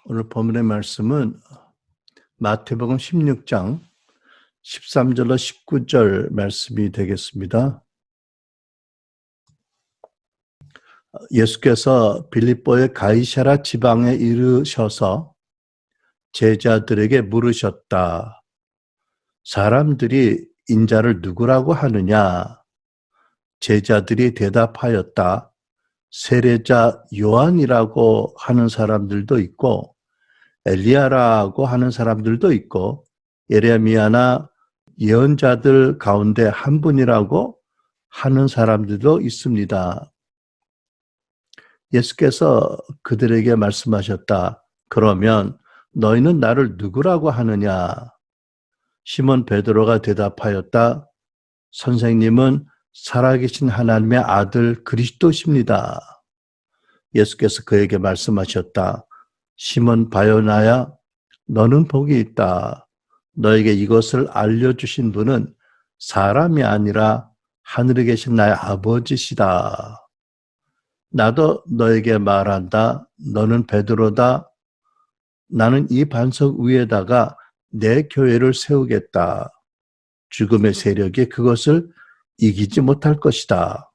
오늘 본문의 말씀은 마태복음 16장 13절로 19절 말씀이 되겠습니다. 예수께서 빌립보의 가이사랴 지방에 이르셔서 제자들에게 물으셨다. 사람들이 인자를 누구라고 하느냐? 제자들이 대답하였다. 세례자 요한이라고 하는 사람들도 있고 엘리야라고 하는 사람들도 있고 예레미야나 예언자들 가운데 한 분이라고 하는 사람들도 있습니다. 예수께서 그들에게 말씀하셨다. 그러면 너희는 나를 누구라고 하느냐? 시몬 베드로가 대답하였다. 선생님은 살아계신 하나님의 아들 그리스도십니다. 예수께서 그에게 말씀하셨다. 시몬 바요나야, 너는 복이 있다. 너에게 이것을 알려주신 분은 사람이 아니라 하늘에 계신 나의 아버지시다. 나도 너에게 말한다. 너는 베드로다. 나는 이 반석 위에다가 내 교회를 세우겠다. 죽음의 세력이 그것을 이기지 못할 것이다.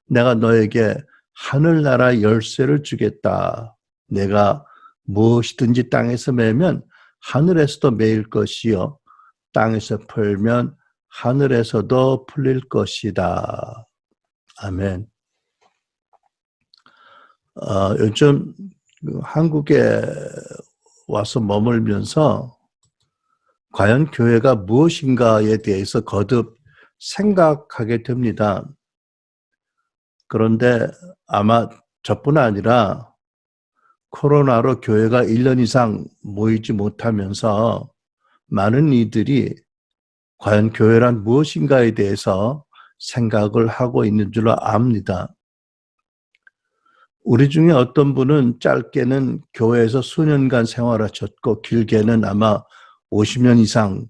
내가 너에게 하늘나라 열쇠를 주겠다. 내가 무엇이든지 땅에서 매면 하늘에서도 매일 것이요 땅에서 풀면 하늘에서도 풀릴 것이다. 아멘. 요즘 한국에 와서 머물면서 과연 교회가 무엇인가에 대해서 거듭 생각하게 됩니다. 그런데 아마 저뿐 아니라 코로나로 교회가 1년 이상 모이지 못하면서 많은 이들이 과연 교회란 무엇인가에 대해서 생각을 하고 있는 줄로 압니다. 우리 중에 어떤 분은 짧게는 교회에서 수년간 생활하셨고 길게는 아마 50년 이상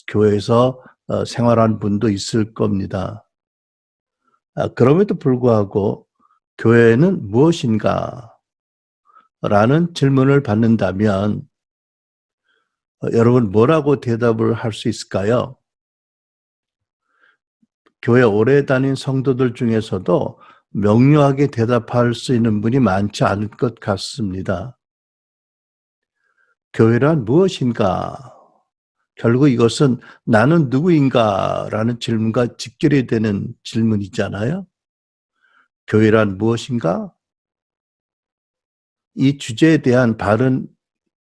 교회에서 생활한 분도 있을 겁니다. 그럼에도 불구하고 교회는 무엇인가? 라는 질문을 받는다면 여러분 뭐라고 대답을 할 수 있을까요? 교회 오래 다닌 성도들 중에서도 명료하게 대답할 수 있는 분이 많지 않을 것 같습니다. 교회란 무엇인가? 결국 이것은 나는 누구인가? 라는 질문과 직결이 되는 질문이잖아요. 교회란 무엇인가? 이 주제에 대한 바른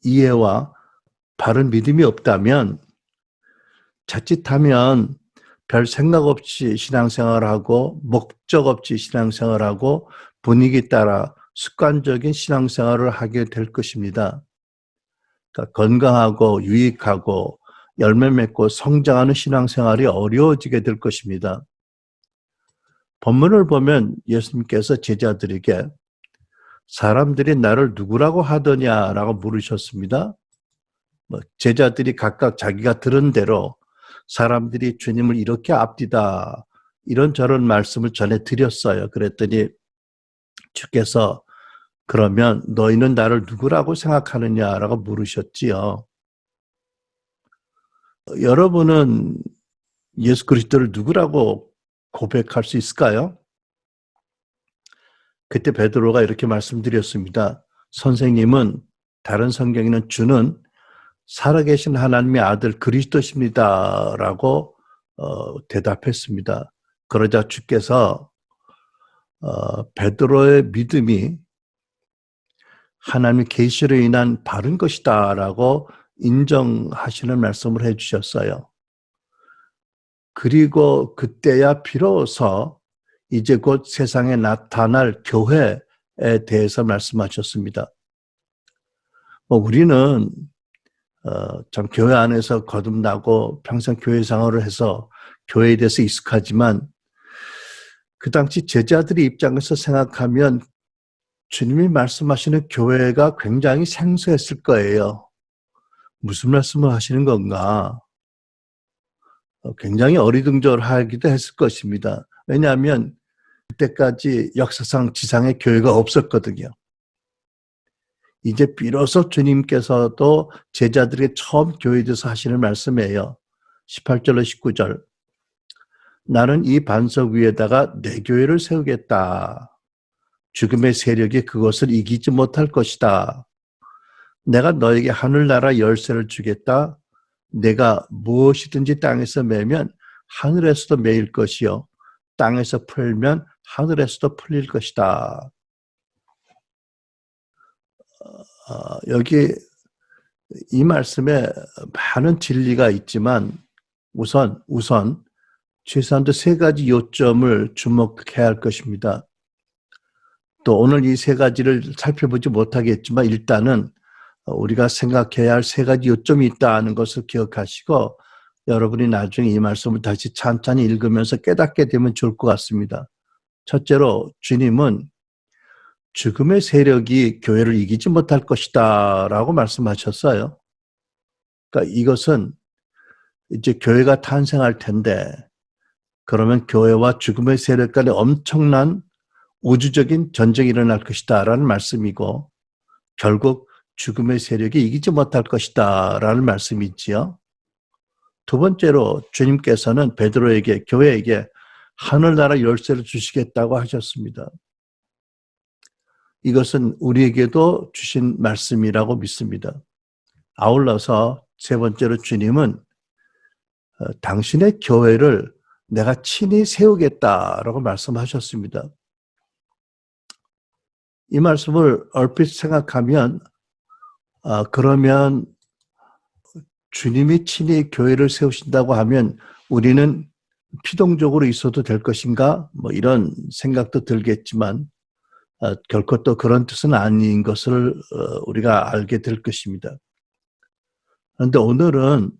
이해와 바른 믿음이 없다면 자칫하면 별 생각 없이 신앙생활하고 목적 없이 신앙생활하고 분위기 따라 습관적인 신앙생활을 하게 될 것입니다. 그러니까 건강하고 유익하고 열매 맺고 성장하는 신앙생활이 어려워지게 될 것입니다. 본문을 보면 예수님께서 제자들에게 사람들이 나를 누구라고 하더냐라고 물으셨습니다. 제자들이 각각 자기가 들은 대로 사람들이 주님을 이렇게 앞디다 이런저런 말씀을 전해드렸어요. 그랬더니 주께서 그러면 너희는 나를 누구라고 생각하느냐라고 물으셨지요. 여러분은 예수 그리스도를 누구라고 고백할 수 있을까요? 그때 베드로가 이렇게 말씀드렸습니다. 선생님은 다른 성경에는 주는 살아계신 하나님의 아들 그리스도십니다. 라고 대답했습니다. 그러자 주께서 베드로의 믿음이 하나님의 계시로 인한 바른 것이다 라고 인정하시는 말씀을 해주셨어요. 그리고 그때야 비로소 이제 곧 세상에 나타날 교회에 대해서 말씀하셨습니다. 우리는 참 교회 안에서 거듭나고 평생 교회 생활을 해서 교회에 대해서 익숙하지만 그 당시 제자들의 입장에서 생각하면 주님이 말씀하시는 교회가 굉장히 생소했을 거예요. 무슨 말씀을 하시는 건가? 굉장히 어리둥절하기도 했을 것입니다. 왜냐하면 그때까지 역사상 지상에 교회가 없었거든요. 이제 비로소 주님께서도 제자들에게 처음 교회에 대해서 하시는 말씀이에요. 18절로 19절. 나는 이 반석 위에다가 내 교회를 세우겠다. 죽음의 세력이 그것을 이기지 못할 것이다. 내가 너에게 하늘나라 열쇠를 주겠다. 내가 무엇이든지 땅에서 매면 하늘에서도 매일 것이요. 땅에서 풀면 하늘에서도 풀릴 것이다. 여기 이 말씀에 많은 진리가 있지만 우선 최소한도 세 가지 요점을 주목해야 할 것입니다. 또 오늘 이 세 가지를 살펴보지 못하겠지만 일단은 우리가 생각해야 할 세 가지 요점이 있다는 것을 기억하시고 여러분이 나중에 이 말씀을 다시 찬찬히 읽으면서 깨닫게 되면 좋을 것 같습니다. 첫째로 주님은 죽음의 세력이 교회를 이기지 못할 것이다 라고 말씀하셨어요. 그러니까 이것은 이제 교회가 탄생할 텐데 그러면 교회와 죽음의 세력 간에 엄청난 우주적인 전쟁이 일어날 것이다 라는 말씀이고 결국 죽음의 세력이 이기지 못할 것이다 라는 말씀이지요. 두 번째로 주님께서는 베드로에게 교회에게 하늘나라 열쇠를 주시겠다고 하셨습니다. 이것은 우리에게도 주신 말씀이라고 믿습니다. 아울러서 세 번째로 주님은 당신의 교회를 내가 친히 세우겠다라고 말씀하셨습니다. 이 말씀을 얼핏 생각하면 그러면 주님이 친히 교회를 세우신다고 하면 우리는 피동적으로 있어도 될 것인가? 뭐 이런 생각도 들겠지만 결코 또 그런 뜻은 아닌 것을 우리가 알게 될 것입니다. 그런데 오늘은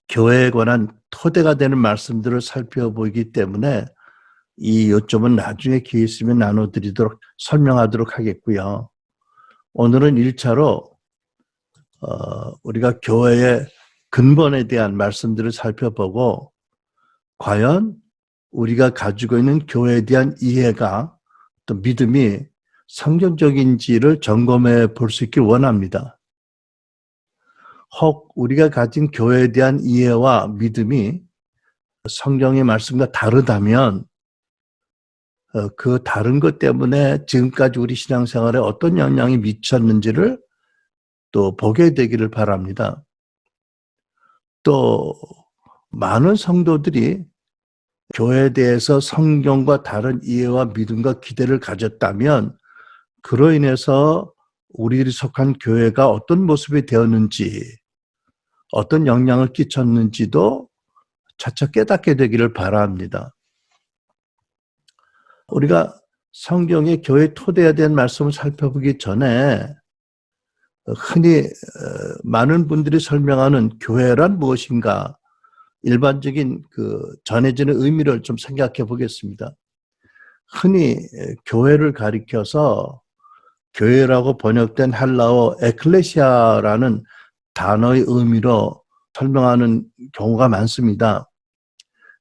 교회에 관한 토대가 되는 말씀들을 살펴보기 때문에 이 요점은 나중에 기회 있으면 나눠드리도록 설명하도록 하겠고요. 오늘은 1차로 우리가 교회의 근본에 대한 말씀들을 살펴보고 과연 우리가 가지고 있는 교회에 대한 이해가 또 믿음이 성경적인지를 점검해 볼 수 있길 원합니다. 혹 우리가 가진 교회에 대한 이해와 믿음이 성경의 말씀과 다르다면 그 다른 것 때문에 지금까지 우리 신앙생활에 어떤 영향이 미쳤는지를 또 보게 되기를 바랍니다. 또 많은 성도들이 교회에 대해서 성경과 다른 이해와 믿음과 기대를 가졌다면 그로 인해서 우리들이 속한 교회가 어떤 모습이 되었는지 어떤 영향을 끼쳤는지도 차차 깨닫게 되기를 바랍니다. 우리가 성경의 교회 토대에 대한 말씀을 살펴보기 전에 흔히 많은 분들이 설명하는 교회란 무엇인가 일반적인 그 전해지는 의미를 좀 생각해 보겠습니다. 흔히 교회를 가리켜서 교회라고 번역된 헬라어 에클레시아라는 단어의 의미로 설명하는 경우가 많습니다.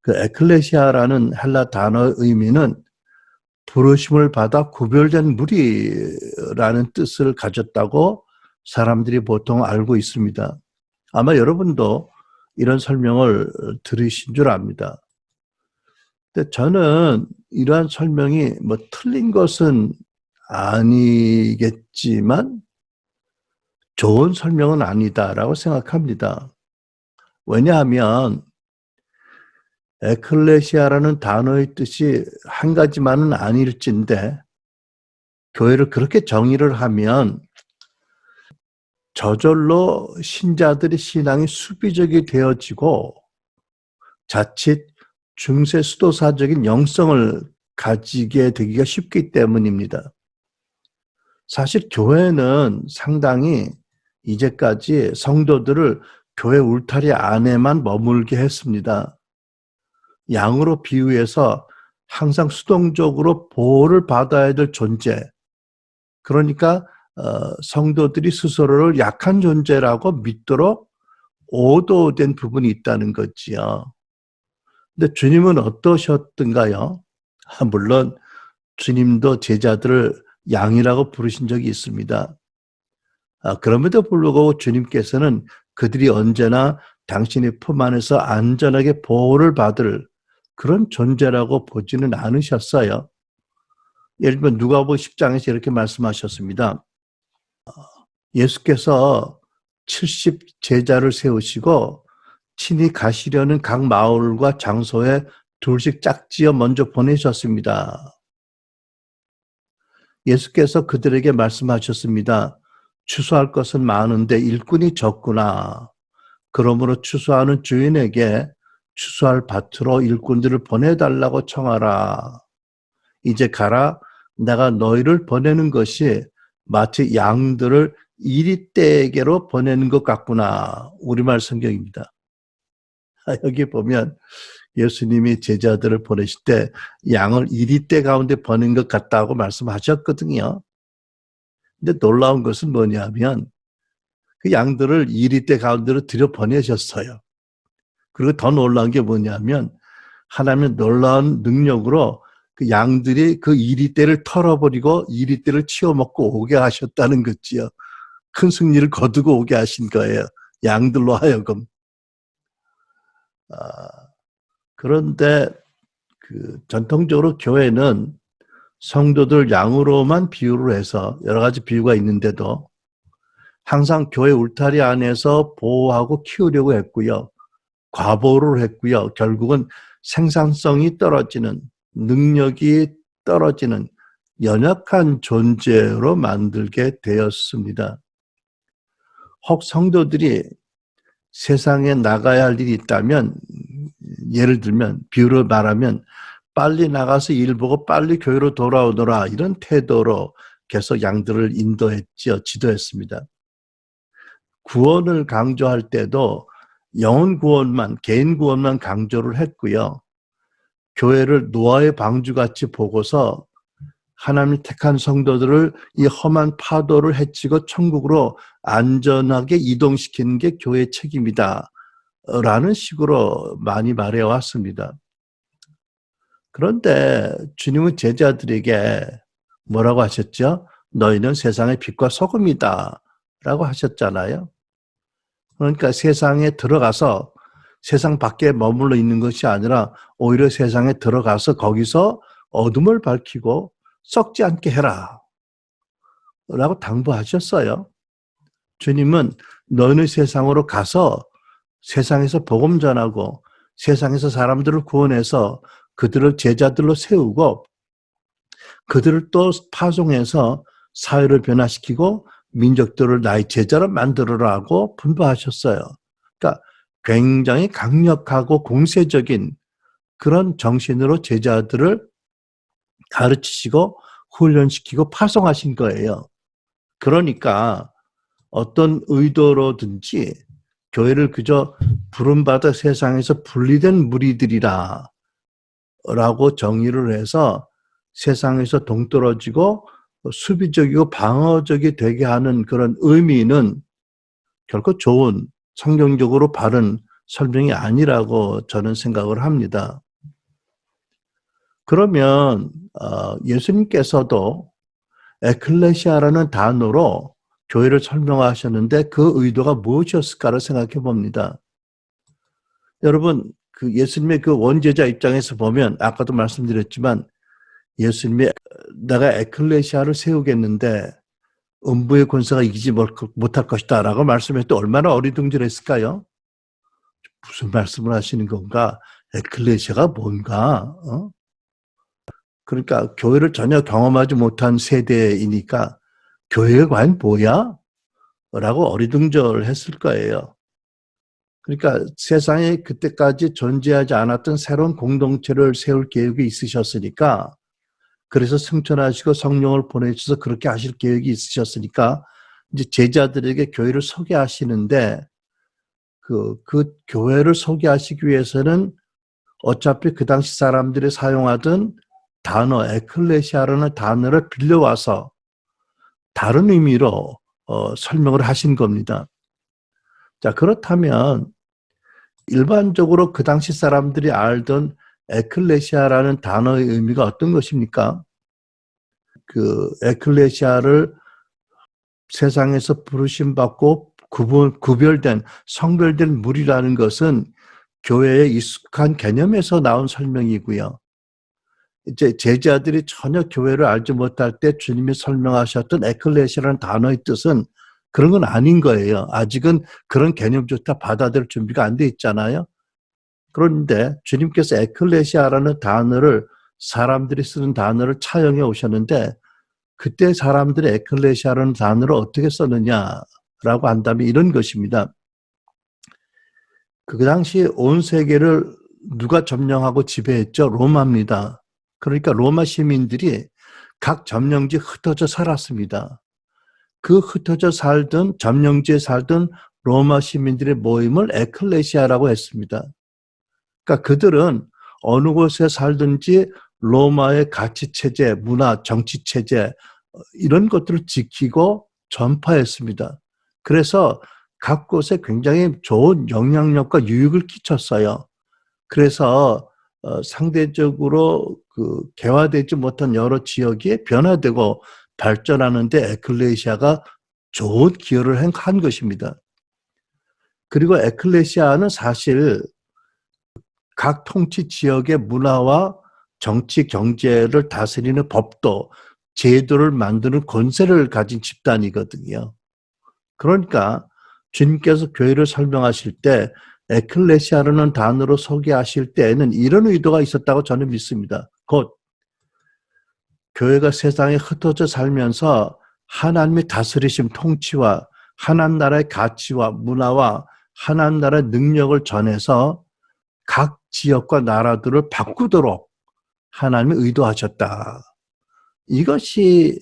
그 에클레시아라는 헬라 단어의 의미는 부르심을 받아 구별된 무리라는 뜻을 가졌다고 사람들이 보통 알고 있습니다. 아마 여러분도 이런 설명을 들으신 줄 압니다. 근데 저는 이러한 설명이 뭐 틀린 것은 아니겠지만 좋은 설명은 아니다라고 생각합니다. 왜냐하면 에클레시아라는 단어의 뜻이 한 가지만은 아닐진데 교회를 그렇게 정의를 하면 저절로 신자들의 신앙이 수비적이 되어지고 자칫 중세 수도사적인 영성을 가지게 되기가 쉽기 때문입니다. 사실 교회는 상당히 이제까지 성도들을 교회 울타리 안에만 머물게 했습니다. 양으로 비유해서 항상 수동적으로 보호를 받아야 될 존재. 그러니까 성도들이 스스로를 약한 존재라고 믿도록 오도된 부분이 있다는 거지요. 근데 주님은 어떠셨던가요? 물론 주님도 제자들을 양이라고 부르신 적이 있습니다. 그럼에도 불구하고 주님께서는 그들이 언제나 당신의 품 안에서 안전하게 보호를 받을 그런 존재라고 보지는 않으셨어요. 예를 들면 누가복음 10장에서 이렇게 말씀하셨습니다. 예수께서 70 제자를 세우시고 친히 가시려는 각 마을과 장소에 둘씩 짝지어 먼저 보내셨습니다. 예수께서 그들에게 말씀하셨습니다. 추수할 것은 많은데 일꾼이 적구나. 그러므로 추수하는 주인에게 추수할 밭으로 일꾼들을 보내달라고 청하라. 이제 가라. 내가 너희를 보내는 것이 마치 양들을 이리떼에게로 보내는 것 같구나. 우리말 성경입니다. 여기 보면 예수님이 제자들을 보내실 때 양을 이리떼 가운데 보낸 것 같다고 말씀하셨거든요. 근데 놀라운 것은 뭐냐면 그 양들을 이리떼 가운데로 들여보내셨어요. 그리고 더 놀라운 게 뭐냐면 하나님의 놀라운 능력으로 그 양들이 그 이리떼를 털어버리고 이리떼를 치워먹고 오게 하셨다는 거지요. 큰 승리를 거두고 오게 하신 거예요. 양들로 하여금. 그런데 전통적으로 교회는 성도들 양으로만 비유를 해서 여러 가지 비유가 있는데도 항상 교회 울타리 안에서 보호하고 키우려고 했고요. 과보를 했고요. 결국은 생산성이 떨어지는, 능력이 떨어지는 연약한 존재로 만들게 되었습니다. 혹 성도들이 세상에 나가야 할 일이 있다면, 예를 들면 비유를 말하면 빨리 나가서 일 보고 빨리 교회로 돌아오너라, 이런 태도로 계속 양들을 인도했죠. 지도했습니다. 구원을 강조할 때도 영혼 구원만, 개인 구원만 강조를 했고요. 교회를 노아의 방주같이 보고서 하나님이 택한 성도들을 이 험한 파도를 헤치고 천국으로 안전하게 이동시키는 게 교회의 책임이다 라는 식으로 많이 말해왔습니다. 그런데 주님은 제자들에게 뭐라고 하셨죠? 너희는 세상의 빛과 소금이다 라고 하셨잖아요. 그러니까 세상에 들어가서 세상 밖에 머물러 있는 것이 아니라 오히려 세상에 들어가서 거기서 어둠을 밝히고 썩지 않게 해라 라고 당부하셨어요. 주님은 너희는 세상으로 가서 세상에서 복음 전하고 세상에서 사람들을 구원해서 그들을 제자들로 세우고 그들을 또 파송해서 사회를 변화시키고 민족들을 나의 제자로 만들어라고 분부하셨어요. 그러니까 굉장히 강력하고 공세적인 그런 정신으로 제자들을 가르치시고 훈련시키고 파송하신 거예요. 그러니까 어떤 의도로든지 교회를 그저 부름받아 세상에서 분리된 무리들이라 라고 정의를 해서 세상에서 동떨어지고 수비적이고 방어적이 되게 하는 그런 의미는 결코 좋은 성경적으로 바른 설명이 아니라고 저는 생각을 합니다. 그러면 예수님께서도 에클레시아라는 단어로 교회를 설명하셨는데 그 의도가 무엇이었을까를 생각해 봅니다. 여러분, 그 예수님의 그 원제자 입장에서 보면 아까도 말씀드렸지만 예수님이 내가 에클레시아를 세우겠는데 음부의 권세가 이기지 못할 것이다 라고 말씀할 때 얼마나 어리둥절했을까요? 무슨 말씀을 하시는 건가? 에클레시아가 뭔가? 그러니까 교회를 전혀 경험하지 못한 세대이니까 교회가 과연 뭐야? 라고 어리둥절했을 거예요. 그러니까 세상에 그때까지 존재하지 않았던 새로운 공동체를 세울 계획이 있으셨으니까 그래서 승천하시고 성령을 보내주셔서 그렇게 하실 계획이 있으셨으니까 이제 제자들에게 교회를 소개하시는데 그 교회를 소개하시기 위해서는 어차피 그 당시 사람들이 사용하던 단어 에클레시아라는 단어를 빌려와서 다른 의미로 설명을 하신 겁니다. 자, 그렇다면 일반적으로 그 당시 사람들이 알던 에클레시아라는 단어의 의미가 어떤 것입니까? 그 에클레시아를 세상에서 부르심 받고 구별된 성별된 무리라는 것은 교회의 익숙한 개념에서 나온 설명이고요. 이제 제자들이 전혀 교회를 알지 못할 때 주님이 설명하셨던 에클레시아라는 단어의 뜻은 그런 건 아닌 거예요. 아직은 그런 개념조차 받아들일 준비가 안 돼 있잖아요. 그런데 주님께서 에클레시아라는 단어를 사람들이 쓰는 단어를 차용해 오셨는데 그때 사람들이 에클레시아라는 단어를 어떻게 썼느냐라고 한다면 이런 것입니다. 그 당시 온 세계를 누가 점령하고 지배했죠? 로마입니다. 그러니까 로마 시민들이 각 점령지에 흩어져 살았습니다. 그 흩어져 살던 점령지에 살던 로마 시민들의 모임을 에클레시아라고 했습니다. 그러니까 그들은 어느 곳에 살든지 로마의 가치체제, 문화, 정치체제 이런 것들을 지키고 전파했습니다. 그래서 각 곳에 굉장히 좋은 영향력과 유익을 끼쳤어요. 그래서 상대적으로 그 개화되지 못한 여러 지역이 변화되고 발전하는데 에클레시아가 좋은 기여를 한 것입니다. 그리고 에클레시아는 사실 각 통치 지역의 문화와 정치, 경제를 다스리는 법도, 제도를 만드는 권세를 가진 집단이거든요. 그러니까 주님께서 교회를 설명하실 때 에클레시아라는 단어로 소개하실 때에는 이런 의도가 있었다고 저는 믿습니다. 곧 교회가 세상에 흩어져 살면서 하나님의 다스리심 통치와 하나님 나라의 가치와 문화와 하나님 나라의 능력을 전해서 각 지역과 나라들을 바꾸도록 하나님이 의도하셨다. 이것이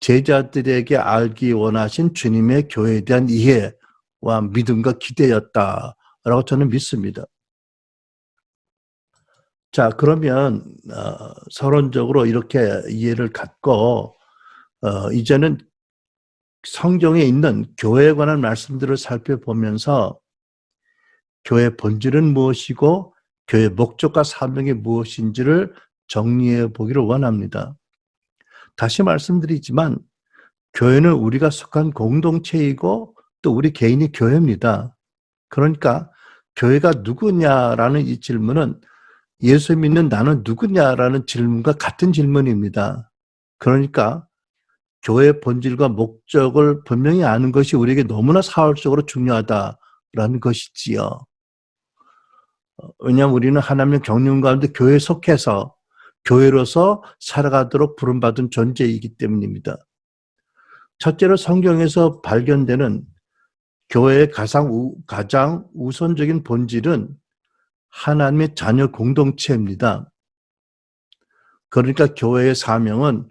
제자들에게 알기 원하신 주님의 교회에 대한 이해와 믿음과 기대였다라고 저는 믿습니다. 자, 그러면 서론적으로 이렇게 이해를 갖고 이제는 성경에 있는 교회에 관한 말씀들을 살펴보면서 교회의 본질은 무엇이고 교회의 목적과 사명이 무엇인지를 정리해 보기를 원합니다. 다시 말씀드리지만 교회는 우리가 속한 공동체이고 또 우리 개인이 교회입니다. 그러니까 교회가 누구냐라는 이 질문은 예수 믿는 나는 누구냐라는 질문과 같은 질문입니다. 그러니까 교회의 본질과 목적을 분명히 아는 것이 우리에게 너무나 사활적으로 중요하다라는 것이지요. 왜냐하면 우리는 하나님의 경륜 가운데 교회에 속해서 교회로서 살아가도록 부름받은 존재이기 때문입니다. 첫째로 성경에서 발견되는 교회의 가장 우선적인 본질은 하나님의 자녀 공동체입니다. 그러니까 교회의 사명은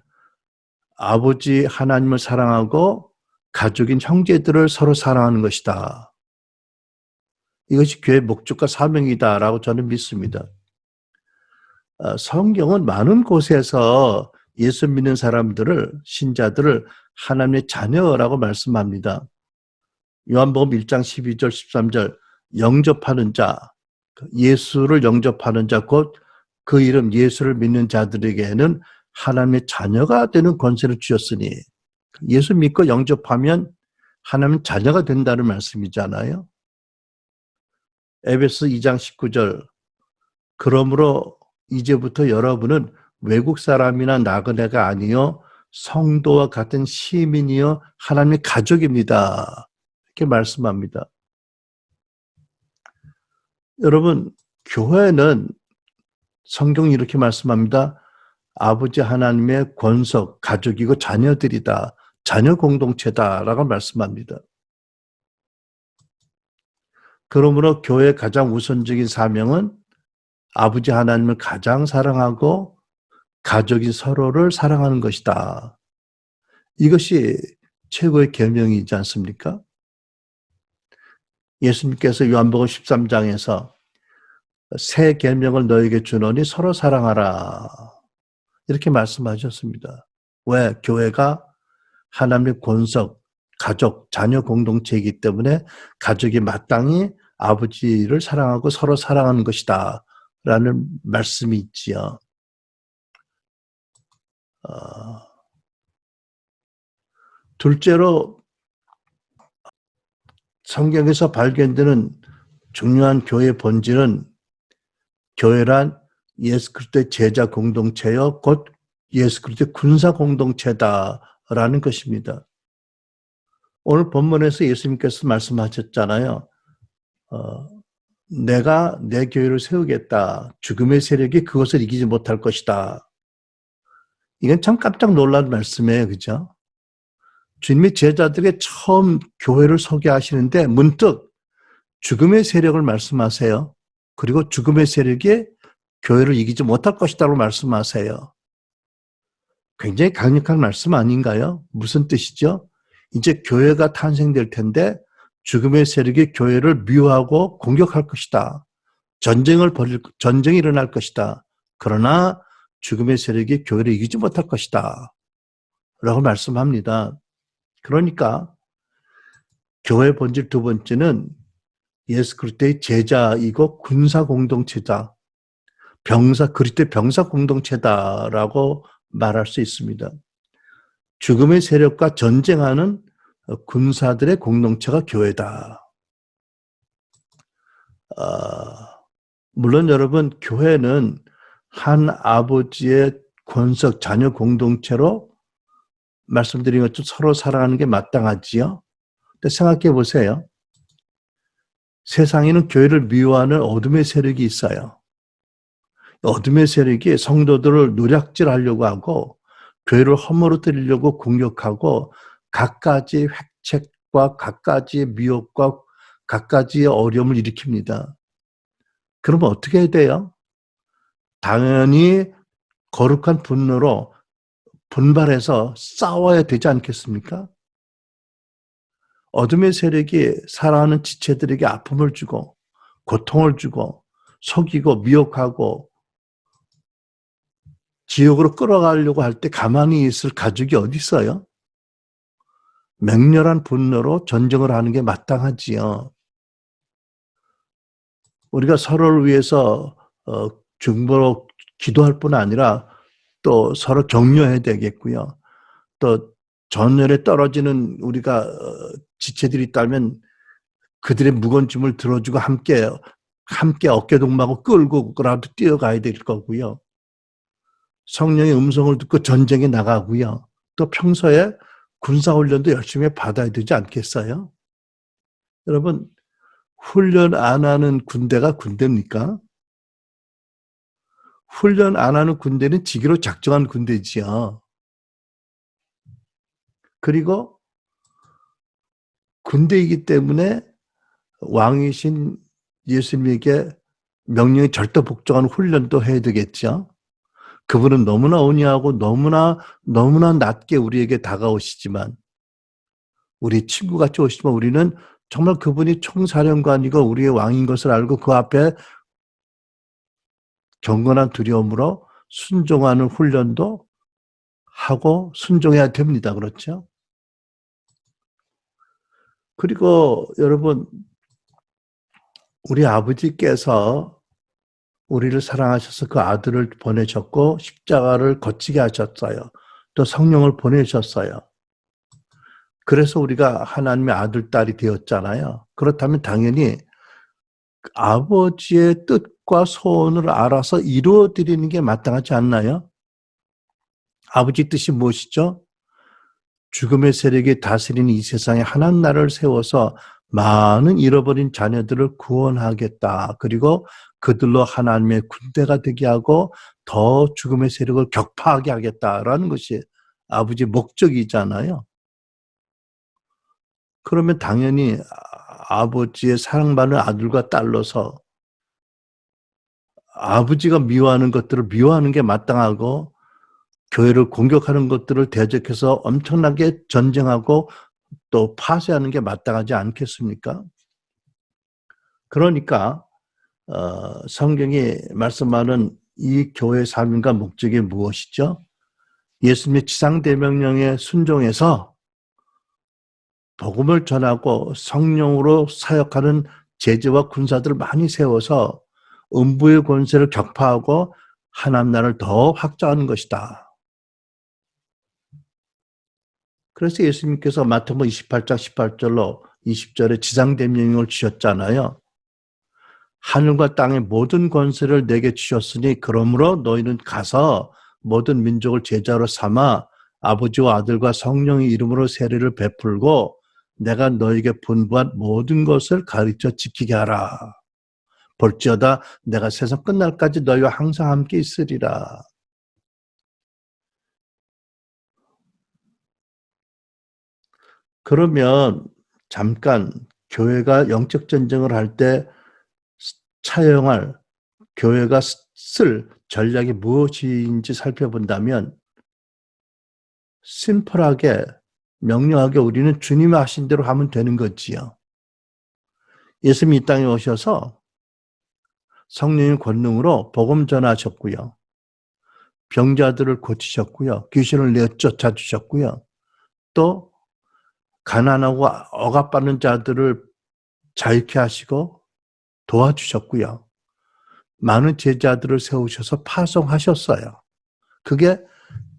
아버지 하나님을 사랑하고 가족인 형제들을 서로 사랑하는 것이다. 이것이 교회의 목적과 사명이다라고 저는 믿습니다. 성경은 많은 곳에서 예수 믿는 사람들을, 신자들을 하나님의 자녀라고 말씀합니다. 요한복음 1장 12절 13절 영접하는 자, 예수를 영접하는 자, 곧 그 이름 예수를 믿는 자들에게는 하나님의 자녀가 되는 권세를 주셨으니 예수 믿고 영접하면 하나님 자녀가 된다는 말씀이잖아요. 에베소 2장 19절 그러므로 이제부터 여러분은 외국 사람이나 나그네가 아니요 성도와 같은 시민이요 하나님의 가족입니다. 이렇게 말씀합니다. 여러분, 교회는 성경이 이렇게 말씀합니다. 아버지 하나님의 권속, 가족이고 자녀들이다. 자녀 공동체다라고 말씀합니다. 그러므로 교회의 가장 우선적인 사명은 아버지 하나님을 가장 사랑하고 가족인 서로를 사랑하는 것이다. 이것이 최고의 계명이지 않습니까? 예수님께서 요한복음 13장에서 새 계명을 너에게 주노니 서로 사랑하라. 이렇게 말씀하셨습니다. 왜? 교회가 하나님의 권석, 가족, 자녀 공동체이기 때문에 가족이 마땅히 아버지를 사랑하고 서로 사랑하는 것이다. 라는 말씀이 있지요. 둘째로 성경에서 발견되는 중요한 교회의 본질은 교회란 예수 그리스도의 제자 공동체여 곧 예수 그리스도의 군사 공동체다라는 것입니다. 오늘 본문에서 예수님께서 말씀하셨잖아요. 내가 내 교회를 세우겠다. 죽음의 세력이 그것을 이기지 못할 것이다. 이건 참 깜짝 놀란 말씀이에요. 그죠? 주님이 제자들에게 처음 교회를 소개하시는데 문득 죽음의 세력을 말씀하세요. 그리고 죽음의 세력이 교회를 이기지 못할 것이라고 말씀하세요. 굉장히 강력한 말씀 아닌가요? 무슨 뜻이죠? 이제 교회가 탄생될 텐데 죽음의 세력이 교회를 미워하고 공격할 것이다. 전쟁이 일어날 것이다. 그러나 죽음의 세력이 교회를 이기지 못할 것이다. 라고 말씀합니다. 그러니까 교회의 본질 두 번째는 예수 그리스도의 제자이고 군사 공동체다. 그리스도의 병사 공동체다라고 말할 수 있습니다. 죽음의 세력과 전쟁하는 군사들의 공동체가 교회다. 물론 여러분, 교회는 한 아버지의 권석 자녀 공동체로 말씀드린 것처럼 서로 사랑하는 게 마땅하지요. 근데 생각해 보세요. 세상에는 교회를 미워하는 어둠의 세력이 있어요. 어둠의 세력이 성도들을 노략질하려고 하고 교회를 허물어뜨리려고 공격하고 갖가지 획책과 갖가지의 미혹과 갖가지의 어려움을 일으킵니다. 그러면 어떻게 해야 돼요? 당연히 거룩한 분노로 분발해서 싸워야 되지 않겠습니까? 어둠의 세력이 사랑하는 지체들에게 아픔을 주고 고통을 주고 속이고 미혹하고 지옥으로 끌어가려고 할 때 가만히 있을 가족이 어디 있어요? 맹렬한 분노로 전쟁을 하는 게 마땅하지요. 우리가 서로를 위해서 중보로 기도할 뿐 아니라 또 서로 격려해야 되겠고요. 또 전열에 떨어지는 우리가 지체들이 있다면 그들의 무거운 짐을 들어주고 함께 어깨동무하고 끌고라도 뛰어가야 될 거고요. 성령의 음성을 듣고 전쟁에 나가고요. 또 평소에 군사훈련도 열심히 받아야 되지 않겠어요? 여러분, 훈련 안 하는 군대가 군대입니까? 훈련 안 하는 군대는 지기로 작정한 군대지요. 그리고 군대이기 때문에 왕이신 예수님에게 명령에 절대 복종하는 훈련도 해야 되겠죠. 그분은 너무나 온유하고 너무나 낮게 우리에게 다가오시지만 우리 친구같이 오시지만 우리는 정말 그분이 총사령관이고 우리의 왕인 것을 알고 그 앞에 경건한 두려움으로 순종하는 훈련도 하고 순종해야 됩니다. 그렇죠? 그리고 여러분, 우리 아버지께서 우리를 사랑하셔서 그 아들을 보내셨고 십자가를 거치게 하셨어요. 또 성령을 보내셨어요. 그래서 우리가 하나님의 아들, 딸이 되었잖아요. 그렇다면 당연히 아버지의 뜻과 소원을 알아서 이루어드리는 게 마땅하지 않나요? 아버지 뜻이 무엇이죠? 죽음의 세력이 다스리는 이 세상에 하나님 나라를 세워서 많은 잃어버린 자녀들을 구원하겠다. 그리고 그들로 하나님의 군대가 되게 하고 더 죽음의 세력을 격파하게 하겠다라는 것이 아버지의 목적이잖아요. 그러면 당연히 아버지의 사랑받는 아들과 딸로서 아버지가 미워하는 것들을 미워하는 게 마땅하고 교회를 공격하는 것들을 대적해서 엄청나게 전쟁하고 또 파쇄하는 게 마땅하지 않겠습니까? 그러니까 성경이 말씀하는 이 교회의 삶과 목적이 무엇이죠? 예수님의 지상대명령에 순종해서 복음을 전하고 성령으로 사역하는 제자와 군사들을 많이 세워서 음부의 권세를 격파하고 하나님 나라를 더 확장하는 것이다. 그래서 예수님께서 마태복음 28장 18절로 20절에 지상된 명령을 주셨잖아요. 하늘과 땅의 모든 권세를 내게 주셨으니 그러므로 너희는 가서 모든 민족을 제자로 삼아 아버지와 아들과 성령의 이름으로 세례를 베풀고 내가 너희에게 분부한 모든 것을 가르쳐 지키게 하라. 볼지어다 내가 세상 끝날까지 너희와 항상 함께 있으리라. 그러면 잠깐 교회가 영적 전쟁을 할 때 차용할 교회가 쓸 전략이 무엇인지 살펴본다면 심플하게 명료하게 우리는 주님이 하신 대로 하면 되는 거지요. 예수님이 이 땅에 오셔서 성령의 권능으로 복음 전하셨고요. 병자들을 고치셨고요. 귀신을 내쫓아 주셨고요. 또 가난하고 억압받는 자들을 자유케 하시고 도와주셨고요. 많은 제자들을 세우셔서 파송하셨어요. 그게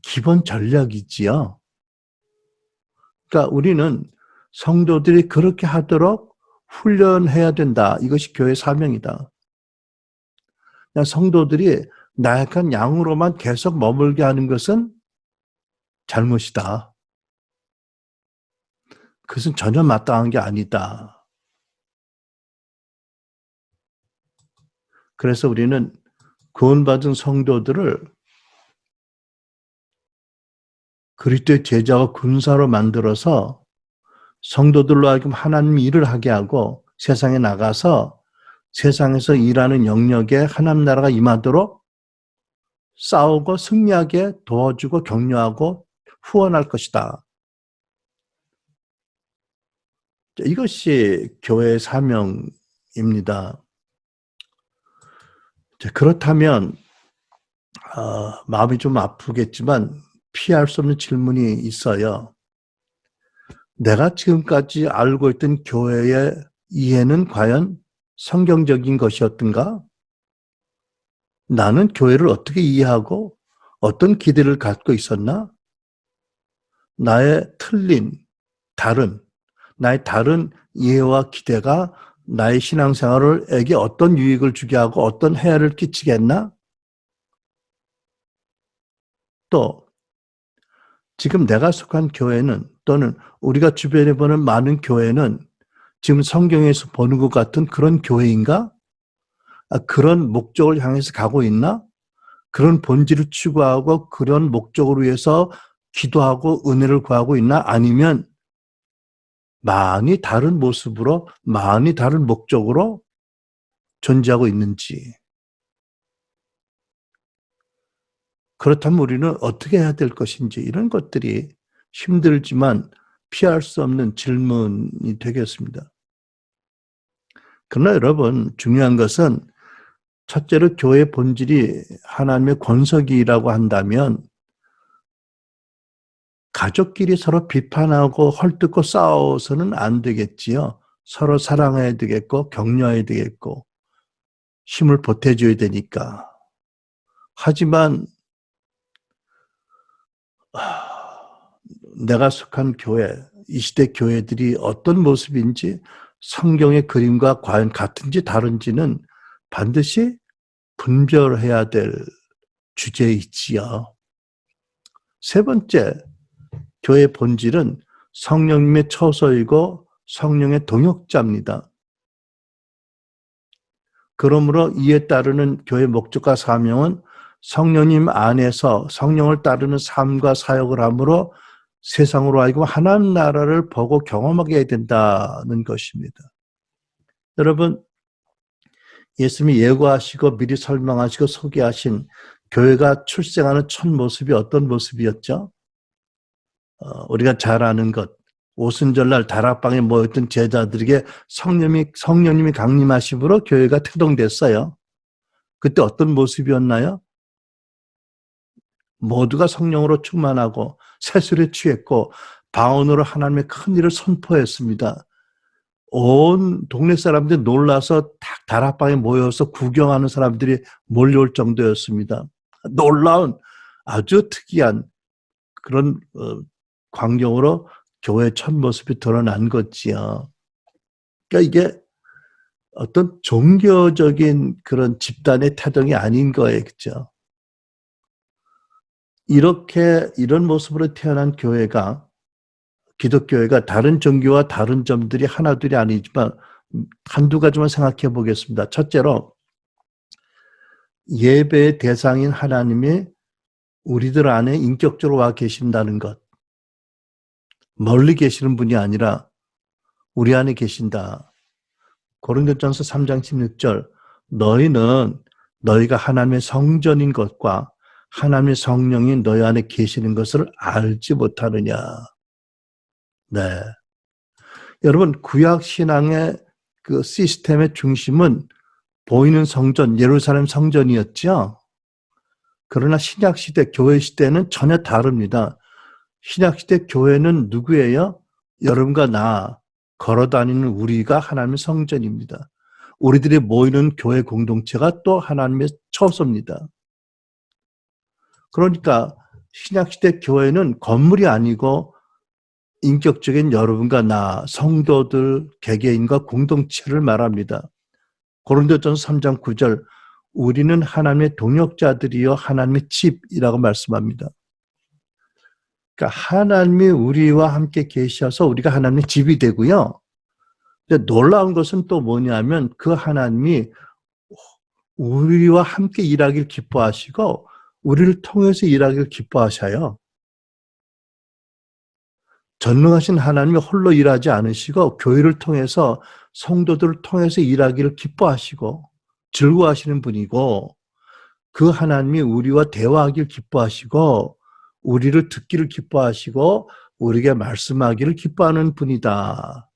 기본 전략이지요. 그러니까 우리는 성도들이 그렇게 하도록 훈련해야 된다. 이것이 교회 사명이다. 성도들이 나약한 양으로만 계속 머물게 하는 것은 잘못이다. 그것은 전혀 마땅한 게 아니다. 그래서 우리는 구원받은 성도들을 그리스도의 제자와 군사로 만들어서 성도들로 하여금 하나님 일을 하게 하고 세상에 나가서 세상에서 일하는 영역에 하나님 나라가 임하도록 싸우고 승리하게 도와주고 격려하고 후원할 것이다. 이것이 교회의 사명입니다. 그렇다면 마음이 좀 아프겠지만 피할 수 없는 질문이 있어요. 내가 지금까지 알고 있던 교회의 이해는 과연 성경적인 것이었던가? 나는 교회를 어떻게 이해하고 어떤 기대를 갖고 있었나? 나의 나의 다른 이해와 기대가 나의 신앙생활에게 어떤 유익을 주게 하고 어떤 해를 끼치겠나? 또 지금 내가 속한 교회는 또는 우리가 주변에 보는 많은 교회는 지금 성경에서 보는 것 같은 그런 교회인가? 그런 목적을 향해서 가고 있나? 그런 본질을 추구하고 그런 목적을 위해서 기도하고 은혜를 구하고 있나? 아니면 많이 다른 모습으로, 많이 다른 목적으로 존재하고 있는지. 그렇다면 우리는 어떻게 해야 될 것인지 이런 것들이 힘들지만 피할 수 없는 질문이 되겠습니다. 그러나 여러분 중요한 것은 첫째로 교회의 본질이 하나님의 권석이라고 한다면 가족끼리 서로 비판하고 헐뜯고 싸워서는 안 되겠지요. 서로 사랑해야 되겠고 격려해야 되겠고 힘을 보태줘야 되니까. 하지만 내가 속한 교회, 이 시대 교회들이 어떤 모습인지 성경의 그림과 과연 같은지 다른지는 반드시 분별해야 될 주제이지요. 세 번째, 교회의 본질은 성령님의 처소이고 성령의 동역자입니다. 그러므로 이에 따르는 교회의 목적과 사명은 성령님 안에서 성령을 따르는 삶과 사역을 함으로 세상으로 하여금 하나님 나라를 보고 경험하게 해야 된다는 것입니다. 여러분, 예수님이 예고하시고 미리 설명하시고 소개하신 교회가 출생하는 첫 모습이 어떤 모습이었죠? 우리가 잘 아는 것, 오순절날 다락방에 모였던 제자들에게 성령님이 강림하심으로 교회가 태동됐어요. 그때 어떤 모습이었나요? 모두가 성령으로 충만하고 세술에 취했고 방언으로 하나님의 큰 일을 선포했습니다. 온 동네 사람들이 놀라서 다락방에 모여서 구경하는 사람들이 몰려올 정도였습니다. 놀라운 아주 특이한 그런 광경으로 교회의 첫 모습이 드러난 거지요. 그러니까 이게 어떤 종교적인 그런 집단의 태동이 아닌 거예요. 그죠? 이런 모습으로 태어난 교회가, 기독교회가 다른 종교와 다른 점들이 하나둘이 아니지만 한두 가지만 생각해 보겠습니다. 첫째로, 예배의 대상인 하나님이 우리들 안에 인격적으로 와 계신다는 것. 멀리 계시는 분이 아니라 우리 안에 계신다. 고린도전서 3장 16절, 너희는 너희가 하나님의 성전인 것과 하나님의 성령이 너희 안에 계시는 것을 알지 못하느냐. 네. 여러분, 구약 신앙의 그 시스템의 중심은 보이는 성전, 예루살렘 성전이었죠. 그러나 신약 시대, 교회 시대는 전혀 다릅니다. 신약 시대 교회는 누구예요? 여러분과 나, 걸어다니는 우리가 하나님의 성전입니다. 우리들이 모이는 교회 공동체가 또 하나님의 처소입니다. 그러니까 신약시대 교회는 건물이 아니고 인격적인 여러분과 나, 성도들, 개개인과 공동체를 말합니다. 고린도전서 3장 9절, 우리는 하나님의 동역자들이요 하나님의 집이라고 말씀합니다. 그러니까 하나님이 우리와 함께 계셔서 우리가 하나님의 집이 되고요. 근데 놀라운 것은 또 뭐냐면 그 하나님이 우리와 함께 일하길 기뻐하시고 우리를 통해서 일하길 기뻐하셔요. 전능하신 하나님이 홀로 일하지 않으시고 교회를 통해서 성도들을 통해서 일하기를 기뻐하시고 즐거워하시는 분이고, 그 하나님이 우리와 대화하기를 기뻐하시고 우리를 듣기를 기뻐하시고 우리에게 말씀하기를 기뻐하는 분이다.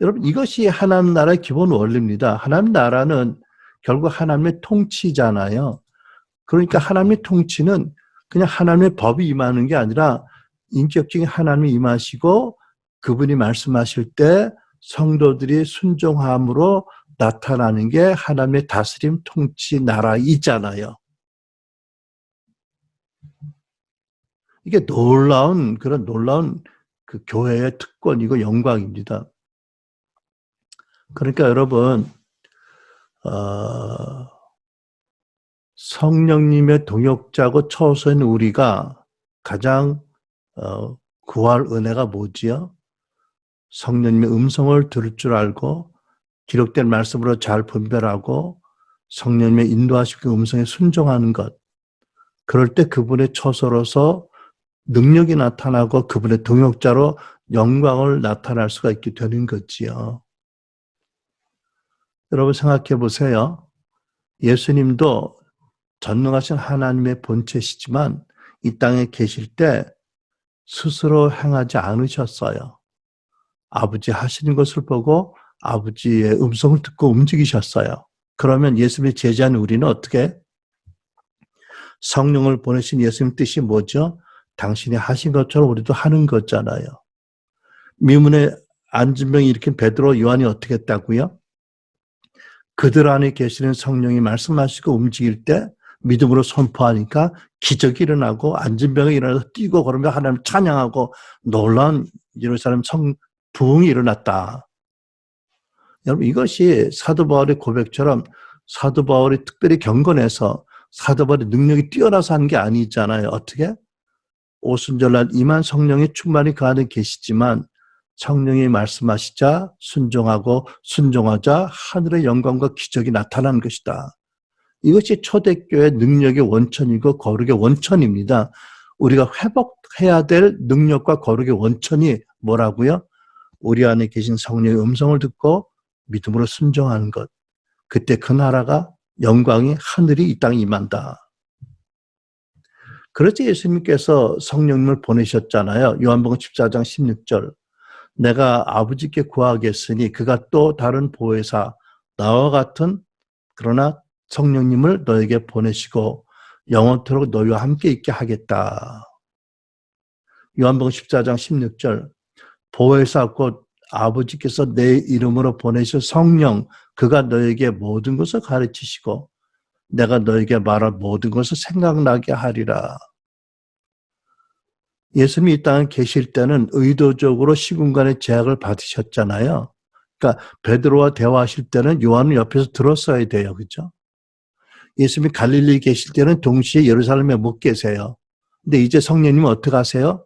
여러분, 이것이 하나님 나라의 기본 원리입니다. 하나님 나라는 결국 하나님의 통치잖아요. 그러니까 하나님의 통치는 그냥 하나님의 법이 임하는 게 아니라 인격적인 하나님이 임하시고 그분이 말씀하실 때 성도들이 순종함으로 나타나는 게 하나님의 다스림, 통치, 나라이잖아요. 이게 놀라운 그 교회의 특권이고 영광입니다. 그러니까 여러분, 성령님의 동역자고 처소인 우리가 가장 구할 은혜가 뭐지요? 성령님의 음성을 들을 줄 알고 기록된 말씀으로 잘 분별하고 성령님의 인도하시는 그 음성에 순종하는 것. 그럴 때 그분의 처소로서 능력이 나타나고 그분의 동역자로 영광을 나타날 수가 있게 되는 거지요. 여러분 생각해 보세요. 예수님도 전능하신 하나님의 본체시지만 이 땅에 계실 때 스스로 행하지 않으셨어요. 아버지 하시는 것을 보고 아버지의 음성을 듣고 움직이셨어요. 그러면 예수님의 제자인 우리는 어떻게? 성령을 보내신 예수님 뜻이 뭐죠? 당신이 하신 것처럼 우리도 하는 거잖아요. 미문에 앉은 병이 일으킨 베드로, 요한이 어떻게 했다고요? 그들 안에 계시는 성령이 말씀하시고 움직일 때 믿음으로 선포하니까 기적이 일어나고 앉은 병이 일어나서 뛰고 걸으며 하나님을 찬양하고 놀라운 예루살렘 부흥이 일어났다. 여러분, 이것이 사도 바울의 고백처럼 사도 바울이 특별히 경건해서 사도 바울의 능력이 뛰어나서 하는 게 아니잖아요. 어떻게? 오순절날 임한 성령의 충만히 그 안에 계시지만 성령이 말씀하시자 순종하고 순종하자 하늘의 영광과 기적이 나타나는 것이다. 이것이 초대교회의 능력의 원천이고 거룩의 원천입니다. 우리가 회복해야 될 능력과 거룩의 원천이 뭐라고요? 우리 안에 계신 성령의 음성을 듣고 믿음으로 순종하는 것. 그때 그 나라가 영광이 하늘이 이 땅에 임한다. 그렇지 예수님께서 성령님을 보내셨잖아요. 요한복음 14장 16절. 내가 아버지께 구하겠으니 그가 또 다른 보혜사 나와 같은 그러나 성령님을 너에게 보내시고 영원토록 너희와 함께 있게 하겠다. 요한복음 14장 16절. 보혜사 곧 아버지께서 내 이름으로 보내실 성령, 그가 너에게 모든 것을 가르치시고 내가 너에게 말할 모든 것을 생각나게 하리라. 예수님이 이 땅에 계실 때는 의도적으로 시공간의 제약을 받으셨잖아요. 그러니까 베드로와 대화하실 때는 요한은 옆에서 들었어야 돼요. 그죠? 예수님이 갈릴리에 계실 때는 동시에 예루살렘에 못 계세요. 근데 이제 성령님은 어떻게 하세요?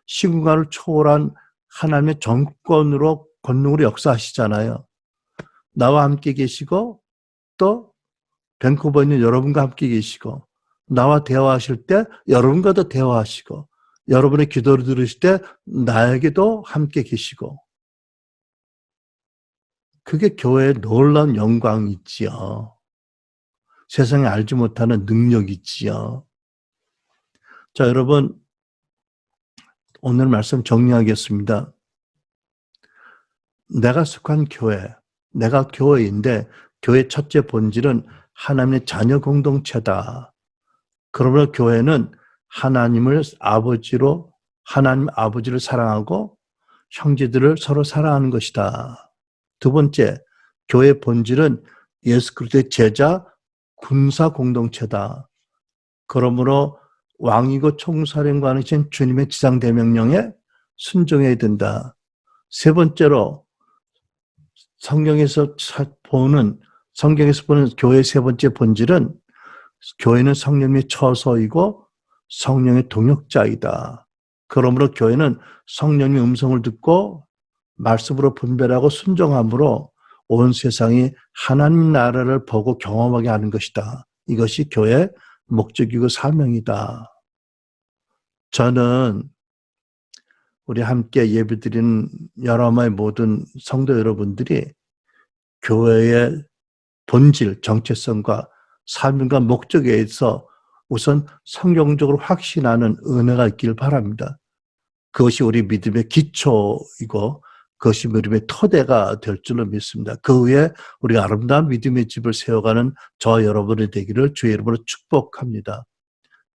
시공간을 초월한 하나님의 정권으로 권능으로 역사하시잖아요. 나와 함께 계시고 또 밴쿠버에 있는 여러분과 함께 계시고 나와 대화하실 때 여러분과도 대화하시고 여러분의 기도를 들으실 때 나에게도 함께 계시고 그게 교회의 놀라운 영광이지요. 세상에 알지 못하는 능력이지요. 자, 여러분 오늘 말씀 정리하겠습니다. 내가 속한 교회, 내가 교회인데 교회 첫째 본질은 하나님의 자녀 공동체다. 그러므로 교회는 하나님을 아버지로 하나님 아버지를 사랑하고 형제들을 서로 사랑하는 것이다. 두 번째, 교회의 본질은 예수 그리스도의 제자 군사 공동체다. 그러므로 왕이고 총사령관이신 주님의 지상대명령에 순종해야 된다. 세 번째로 성경에서 보는 교회의 세 번째 본질은 교회는 성령의 처소이고 성령의 동역자이다. 그러므로 교회는 성령의 음성을 듣고 말씀으로 분별하고 순종함으로 온 세상이 하나님 나라를 보고 경험하게 하는 것이다. 이것이 교회의 목적이고 사명이다. 저는 우리 함께 예배드리는 여러분의 모든 성도 여러분들이 교회의 본질, 정체성과 사명과 목적에 대해서 우선 성경적으로 확신하는 은혜가 있기를 바랍니다. 그것이 우리 믿음의 기초이고 그것이 믿음의 토대가 될 줄로 믿습니다. 그 위에 우리 아름다운 믿음의 집을 세워가는 저 여러분이 되기를 주의 이름으로 축복합니다.